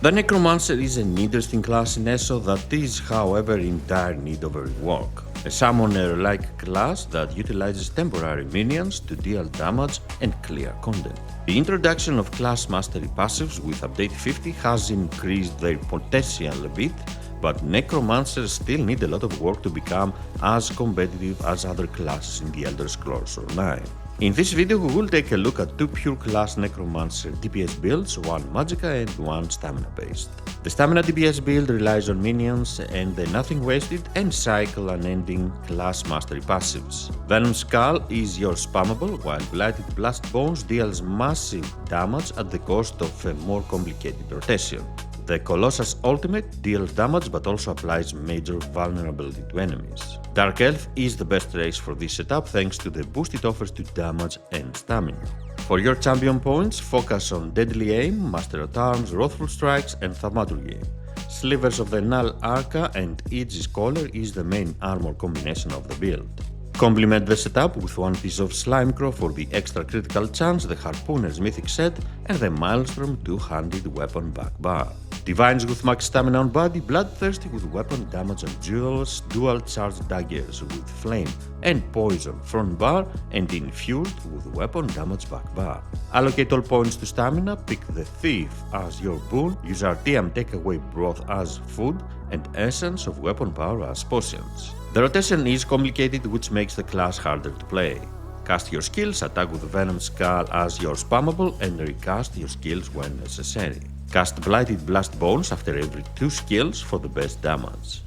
The Necromancer is an interesting class in ESO that is, however, in dire need of a rework. A summoner-like class that utilizes temporary minions to deal damage and clear content. The introduction of class mastery passives with update 50 has increased their potential a bit, but Necromancers still need a lot of work to become as competitive as other classes in the Elder Scrolls Online. In this video we will take a look at two pure class Necromancer DPS builds, one Magicka and one stamina based. The stamina DPS build relies on minions and the nothing wasted and cycle unending class mastery passives. Venom Skull is your spammable, while Blighted Blast Bones deals massive damage at the cost of a more complicated rotation. The Colossus ultimate deals damage but also applies major vulnerability to enemies. Dark Elf is the best race for this setup thanks to the boost it offers to damage and stamina. For your champion points, focus on Deadly Aim, Master at Arms, Wrathful Strikes and Thaumaturgy. Slivers of the Null Arca and Aegis Collar is the main armor combination of the build. Complement the setup with one piece of Slimecrow for the extra critical chance, the Harpooner's mythic set and the Maelstrom two-handed weapon back bar. Divines with max stamina on body, Bloodthirsty with weapon damage on jewels, dual charged daggers with flame and poison front bar, and infused with weapon damage back bar. Allocate all points to stamina, pick the Thief as your boon, use RTM takeaway broth as food, and Essence of weapon power as potions. The rotation is complicated, which makes the class harder to play. Cast your skills, attack with Venom Skull as your spammable, and recast your skills when necessary. Cast Blighted Blast Bones after every 2 skills for the best damage.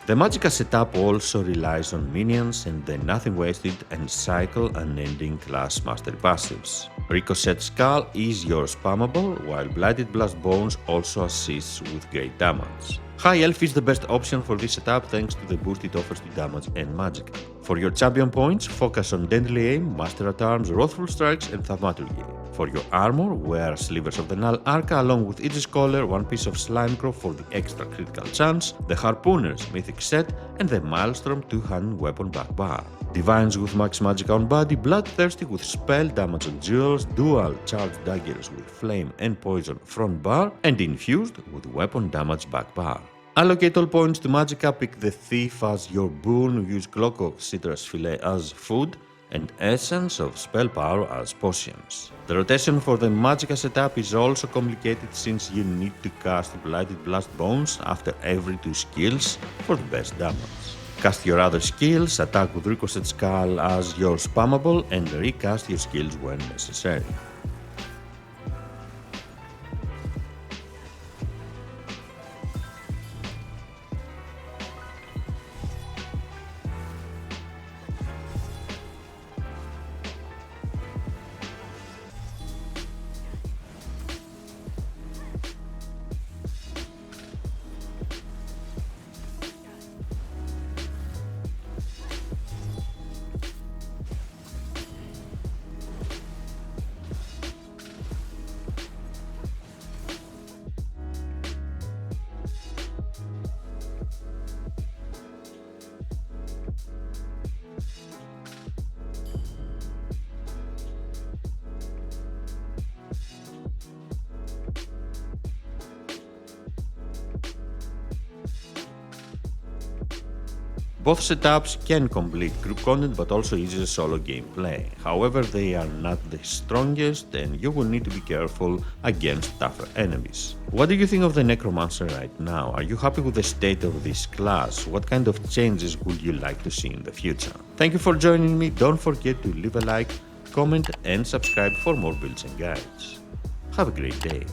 The Magicka setup also relies on minions and the nothing wasted and cycle unending class mastery passives. Ricochet Skull is your spammable, while Blighted Blast Bones also assists with great damage. High Elf is the best option for this setup thanks to the boost it offers to damage and Magicka. For your champion points, focus on Deadly Aim, Master at Arms, Wrathful Strikes and Thaumaturgy. For your armor, wear Slivers of the Null Arca along with Aegis Collar, one piece of Slimecrow for the extra critical chance, the Harpooner's mythic set and the Maelstrom two-handed weapon back bar. Divines with max Magicka on body, Bloodthirsty with spell damage on jewels, dual charged daggers with flame and poison front bar, and infused with weapon damage back bar. Allocate all points to Magicka, pick the Thief as your boon, use Cloco Citrus Fillet as food, and Essence of Spell Power as potions. The rotation for the Magicka setup is also complicated since you need to cast Blighted Blast Bones after every 2 skills for the best damage. Cast your other skills, attack with Ricochet Skull as your spammable, and recast your skills when necessary. Both setups can complete group content but also uses solo gameplay. However, they are not the strongest and you will need to be careful against tougher enemies. What do you think of the Necromancer right now? Are you happy with the state of this class? What kind of changes would you like to see in the future? Thank you for joining me. Don't forget to leave a like, comment and subscribe for more builds and guides. Have a great day.